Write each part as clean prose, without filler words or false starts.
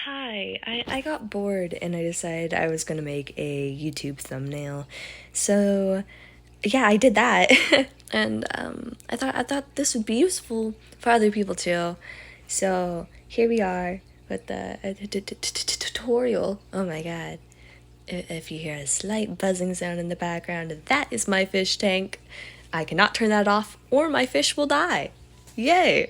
Hi, I got bored and I decided I was gonna make a YouTube thumbnail. So yeah, I did that. And I thought this would be useful for other people too. So here we are with the tutorial. Oh my god. If you hear a slight buzzing sound in the background, that is my fish tank. I cannot turn that off or my fish will die. Yay!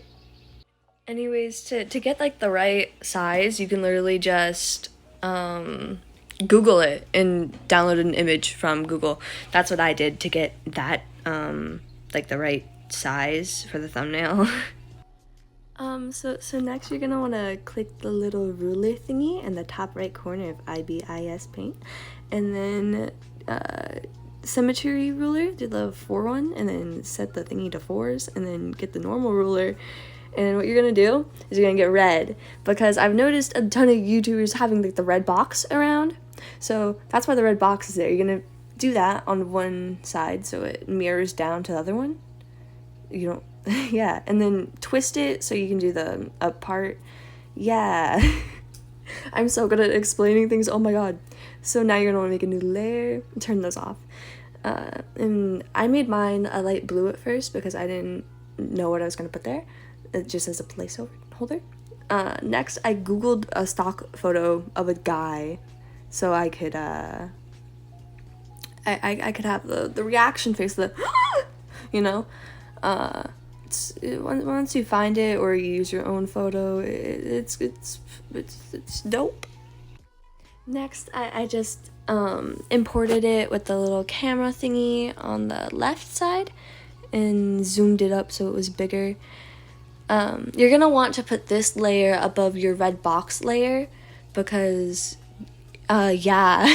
Anyways, to get like the right size, you can literally just Google it and download an image from Google. That's what I did to get that like the right size for the thumbnail. So next you're gonna wanna click the little ruler thingy in the top right corner of IBIS Paint, and then symmetry ruler, do the 4 one, and then set the thingy to 4s, and then get the normal ruler. And what you're gonna do is you're gonna get red, because I've noticed a ton of YouTubers having like the red box around, so that's why the red box is there. You're gonna do that on one side so it mirrors down to the other one. You don't yeah, and then twist it so you can do the up part. Yeah. I'm so good at explaining things, oh my god. So now you're gonna wanna make a new layer, turn those off. And I made mine a light blue at first because I didn't know what I was gonna put there, just as a placeholder. Next, I googled a stock photo of a guy so I could I could have the reaction face, the you know. Once you find it or you use your own photo, it's dope. Next, I just imported it with the little camera thingy on the left side and zoomed it up so it was bigger. You're gonna want to put this layer above your red box layer because yeah.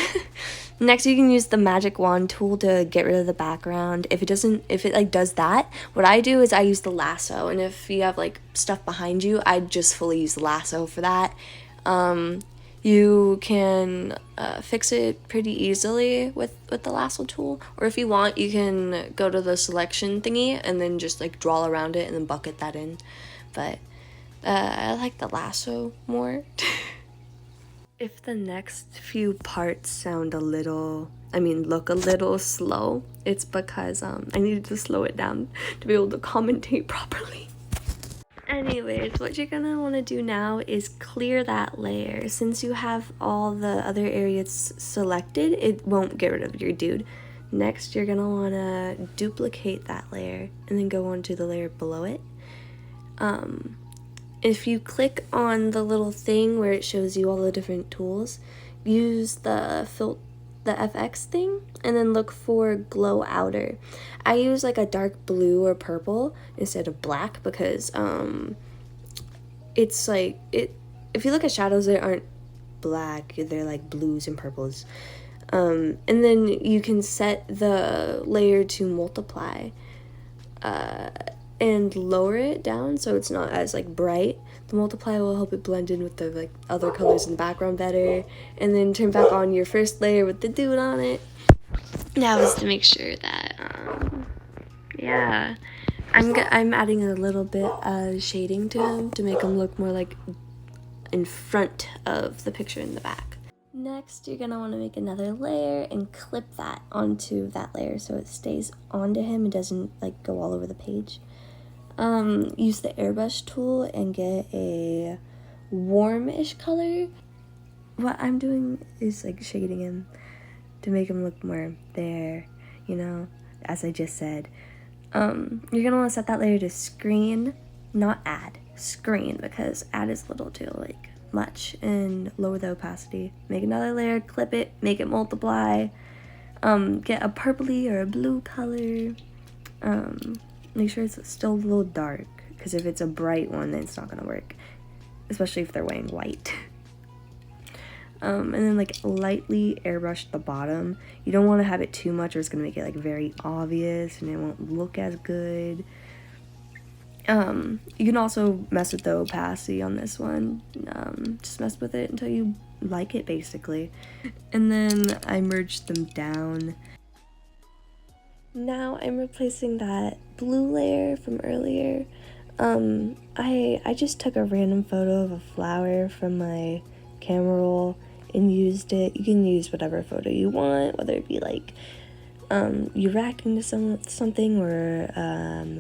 Next, you can use the magic wand tool to get rid of the background. If it like does that, what I do is I use the lasso, and if you have like stuff behind you, I just fully use the lasso for that. You can fix it pretty easily with the lasso tool, or if you want, you can go to the selection thingy and then just like draw around it and then bucket that in. But I like the lasso more. If the next few parts sound look a little slow, it's because I needed to slow it down to be able to commentate properly. Anyways, what you're gonna want to do now is clear that layer. Since you have all the other areas selected, it won't get rid of your dude. Next, you're gonna want to duplicate that layer and then go on to the layer below it. If you click on the little thing where it shows you all the different tools, use the FX thing and then look for glow outer. I use like a dark blue or purple instead of black because it's like if you look at shadows, they aren't black, they're like blues and purples. And then you can set the layer to multiply and lower it down so it's not as like bright. The multiply will help it blend in with the like other colors in the background better, and then turn back on your first layer with the dude on it. That was to make sure that yeah, I'm adding a little bit of shading to him to make him look more like in front of the picture in the back. Next, you're gonna want to make another layer and clip that onto that layer so it stays onto him and doesn't like go all over the page. Use the airbrush tool and get a warmish color. What I'm doing is like shading him to make him look more there, you know, as I just said. You're gonna want to set that layer to screen, not add, screen, because add is a little too like much, and lower the opacity. Make another layer, clip it, make it multiply. Get a purpley or a blue color. Make sure it's still a little dark, because if it's a bright one, then it's not gonna work, especially if they're wearing white. And then like lightly airbrush the bottom. You don't want to have it too much or it's gonna make it like very obvious and it won't look as good. You can also mess with the opacity on this one. Just mess with it until you like it, basically. And then I merged them down. Now I'm replacing that blue layer from earlier. I just took a random photo of a flower from my camera roll and used it. You can use whatever photo you want, whether it be like you reacting to something or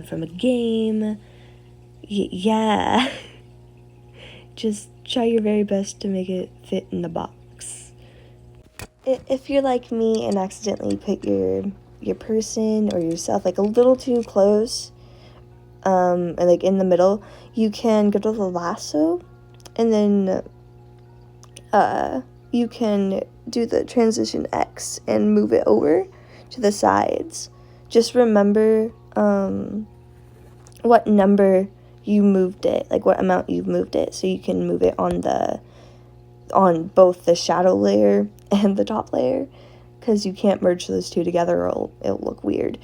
from a game. Yeah. Just try your very best to make it fit in the box. If you're like me and accidentally put your person or yourself like a little too close, and like in the middle, you can go to the lasso, and then you can do the transition X and move it over to the sides. Just remember what number you moved it, like what amount you've moved it, so you can move it on both the shadow layer and the top layer, because you can't merge those two together or it'll look weird.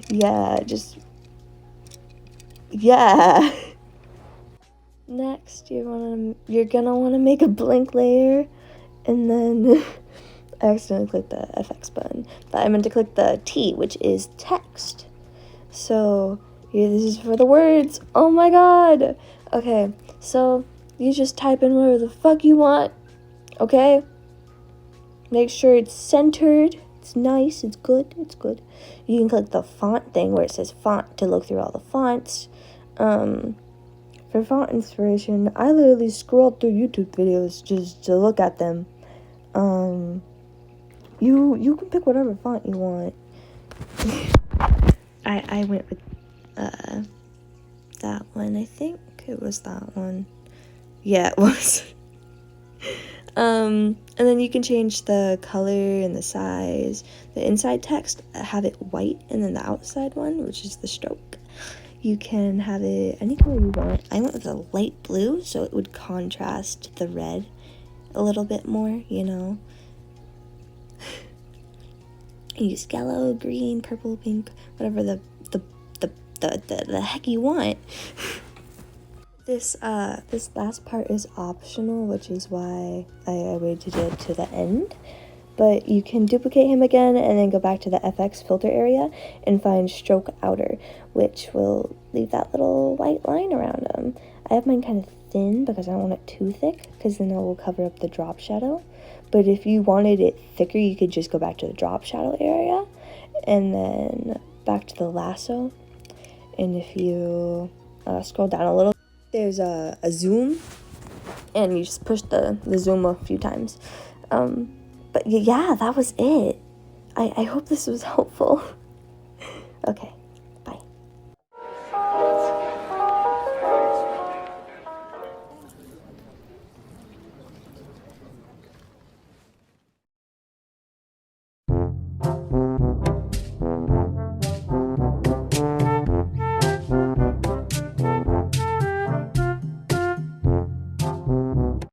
Yeah. Next, you're gonna want to make a blank layer, and then I accidentally clicked the FX button, but I meant to click the T, which is text. So here, this is for the words. Oh my god. Okay, so you just type in whatever the fuck you want. Okay. Make sure it's centered. It's nice. It's good. It's good. You can click the font thing where it says font to look through all the fonts. For font inspiration, I literally scrolled through YouTube videos just to look at them. You can pick whatever font you want. I went with that one. I think it was that one. Yeah, it was. And then you can change the color and the size. The inside text, have it white, and then the outside one, which is the stroke, you can have it any color you want. I went with a light blue, so it would contrast the red a little bit more, you know. Use yellow, green, purple, pink, whatever the heck you want. This last part is optional, which is why I waited it to the end. But you can duplicate him again and then go back to the FX filter area and find stroke outer, which will leave that little white line around him. I have mine kind of thin because I don't want it too thick, because then it will cover up the drop shadow. But if you wanted it thicker, you could just go back to the drop shadow area and then back to the lasso. And if you scroll down a little, there's a zoom, and you just push the zoom a few times. But yeah, that was it. I hope this was helpful. Okay.